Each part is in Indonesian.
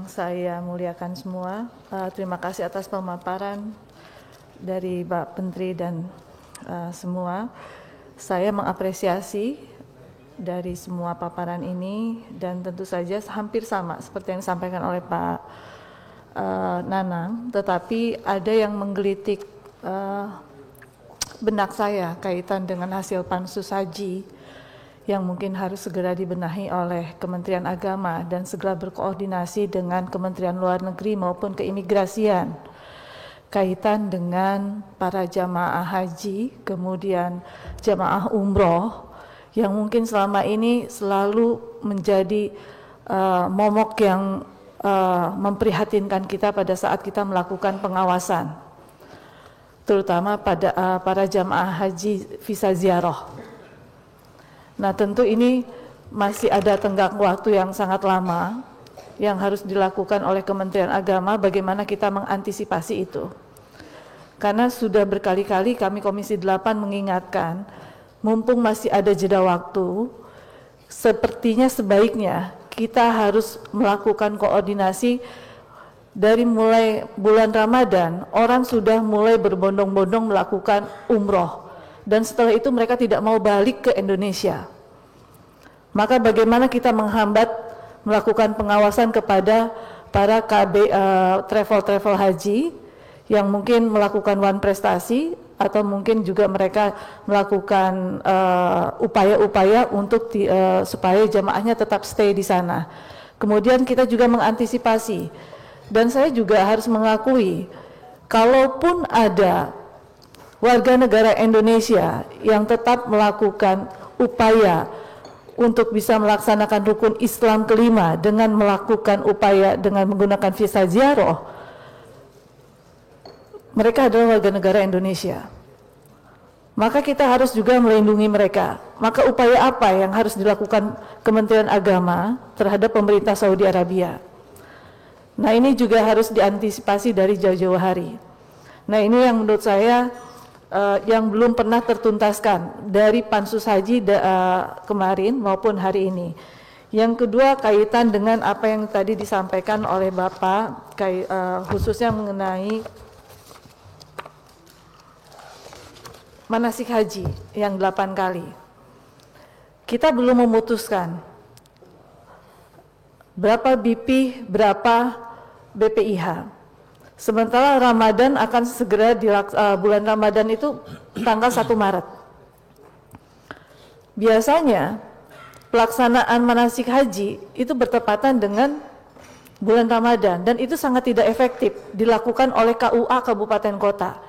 Saya muliakan semua, terima kasih atas pemaparan dari Pak Menteri dan semua. Saya mengapresiasi dari semua paparan ini dan tentu saja hampir sama seperti yang disampaikan oleh Pak Nanang, tetapi ada yang menggelitik benak saya kaitan dengan hasil pansus haji yang mungkin harus segera dibenahi oleh Kementerian Agama dan segera berkoordinasi dengan Kementerian Luar Negeri maupun keimigrasian kaitan dengan para jamaah haji, kemudian jamaah umroh yang mungkin selama ini selalu menjadi momok yang memprihatinkan kita pada saat kita melakukan pengawasan, terutama pada para jamaah haji visa ziarah. Nah, tentu ini masih ada tenggang waktu yang sangat lama yang harus dilakukan oleh Kementerian Agama bagaimana kita mengantisipasi itu. Karena sudah berkali-kali kami Komisi 8 mengingatkan, mumpung masih ada jeda waktu, sepertinya sebaiknya kita harus melakukan koordinasi dari mulai bulan Ramadan, orang sudah mulai berbondong-bondong melakukan umroh. Dan setelah itu mereka tidak mau balik ke Indonesia. Maka bagaimana kita menghambat melakukan pengawasan kepada para KB travel haji yang mungkin melakukan one prestasi atau mungkin juga mereka melakukan upaya-upaya untuk supaya jamaahnya tetap stay di sana. Kemudian kita juga mengantisipasi, dan saya juga harus mengakui, kalaupun ada warga negara Indonesia yang tetap melakukan upaya untuk bisa melaksanakan rukun Islam kelima dengan melakukan upaya dengan menggunakan visa ziarah, mereka adalah warga negara Indonesia. Maka kita harus juga melindungi mereka. Maka upaya apa yang harus dilakukan Kementerian Agama terhadap pemerintah Saudi Arabia? Nah, ini juga harus diantisipasi dari jauh-jauh hari. Nah, ini yang menurut saya yang belum pernah tertuntaskan dari pansus haji kemarin maupun hari ini. Yang kedua, kaitan dengan apa yang tadi disampaikan oleh Bapak, khususnya mengenai manasik haji yang 8 kali. Kita belum memutuskan berapa BP, berapa BPIH. Sementara Ramadan akan segera bulan Ramadan itu tanggal 1 Maret. Biasanya pelaksanaan manasik haji itu bertepatan dengan bulan Ramadan dan itu sangat tidak efektif dilakukan oleh KUA kabupaten kota.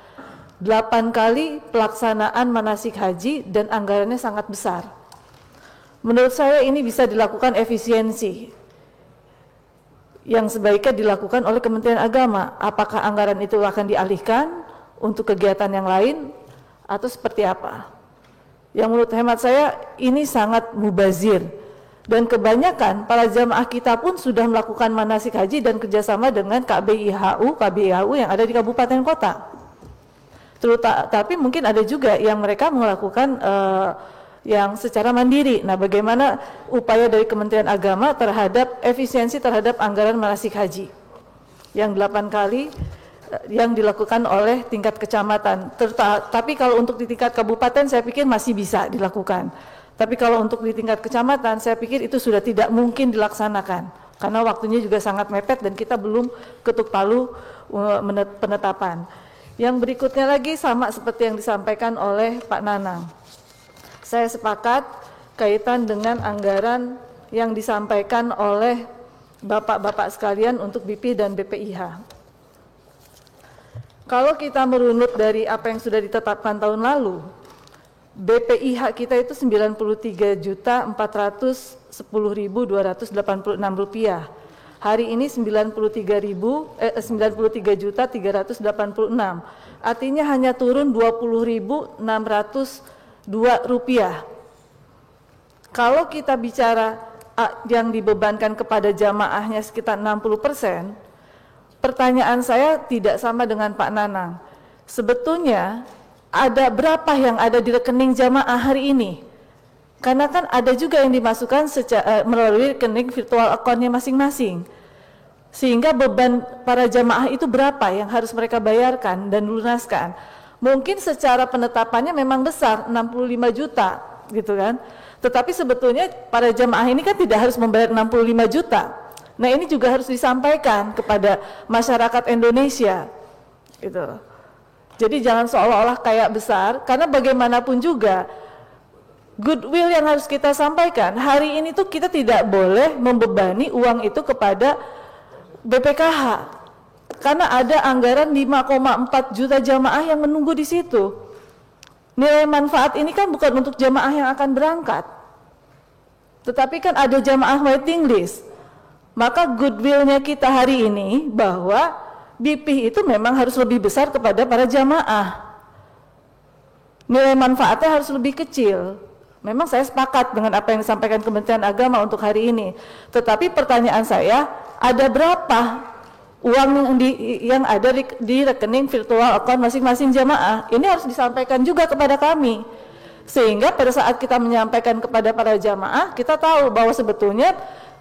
8 kali pelaksanaan manasik haji dan anggarannya sangat besar. Menurut saya ini bisa dilakukan efisiensi yang sebaiknya dilakukan oleh Kementerian Agama. Apakah anggaran itu akan dialihkan untuk kegiatan yang lain atau seperti apa? Yang menurut hemat saya ini sangat mubazir, dan kebanyakan para jamaah kita pun sudah melakukan manasik haji dan kerjasama dengan KBIHU yang ada di kabupaten kota. Tapi mungkin ada juga yang mereka melakukan yang secara mandiri. Nah, bagaimana upaya dari Kementerian Agama terhadap efisiensi terhadap anggaran manasik haji yang 8 kali yang dilakukan oleh tingkat kecamatan. Tapi kalau untuk di tingkat kabupaten saya pikir masih bisa dilakukan. Tapi kalau untuk di tingkat kecamatan saya pikir itu sudah tidak mungkin dilaksanakan karena waktunya juga sangat mepet dan kita belum ketuk palu penetapan. Yang berikutnya lagi sama seperti yang disampaikan oleh Pak Nanang. Saya sepakat kaitan dengan anggaran yang disampaikan oleh Bapak-bapak sekalian untuk BP dan BPIH. Kalau kita merunut dari apa yang sudah ditetapkan tahun lalu, BPIH kita itu Rp93.410.286. Hari ini 93.386. Artinya hanya turun Rp20.602. Kalau kita bicara yang dibebankan kepada jamaahnya sekitar 60%, pertanyaan saya tidak sama dengan Pak Nanang. Sebetulnya ada berapa yang ada di rekening jamaah hari ini? Karena kan ada juga yang dimasukkan melalui rekening virtual account-nya masing-masing. Sehingga beban para jamaah itu berapa yang harus mereka bayarkan dan lunaskan. Mungkin secara penetapannya memang besar, 65 juta gitu kan. Tetapi sebetulnya para jamaah ini kan tidak harus membayar 65 juta. Nah ini juga harus disampaikan kepada masyarakat Indonesia gitu. Jadi jangan seolah-olah kayak besar, karena bagaimanapun juga goodwill yang harus kita sampaikan, hari ini tuh kita tidak boleh membebani uang itu kepada BPKH, karena ada anggaran 5,4 juta jamaah yang menunggu di situ. Nilai manfaat ini kan bukan untuk jamaah yang akan berangkat, tetapi kan ada jamaah waiting list. Maka goodwill-nya kita hari ini bahwa BP itu memang harus lebih besar kepada para jamaah. Nilai manfaatnya harus lebih kecil. Memang saya sepakat dengan apa yang disampaikan Kementerian Agama untuk hari ini. Tetapi pertanyaan saya, ada berapa uang yang ada di rekening virtual account masing-masing jamaah? Ini harus disampaikan juga kepada kami. Sehingga pada saat kita menyampaikan kepada para jamaah, kita tahu bahwa sebetulnya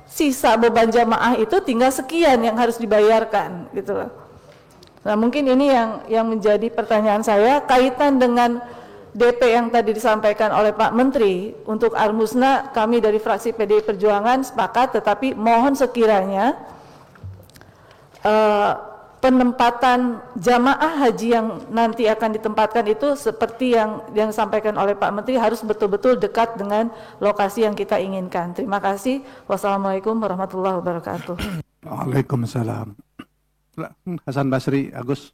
sisa beban jamaah itu tinggal sekian yang harus dibayarkan gitu loh. Nah mungkin ini yang menjadi pertanyaan saya kaitan dengan DP yang tadi disampaikan oleh Pak Menteri. Untuk Al-Musna kami dari fraksi PDI Perjuangan sepakat, tetapi mohon sekiranya penempatan jamaah haji yang nanti akan ditempatkan itu seperti yang disampaikan oleh Pak Menteri, harus betul-betul dekat dengan lokasi yang kita inginkan. Terima kasih. Wassalamualaikum warahmatullahi wabarakatuh. Waalaikumsalam. Hasan Basri, Agus.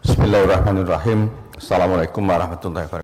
Bismillahirrahmanirrahim. Assalamualaikum warahmatullahi wabarakatuh.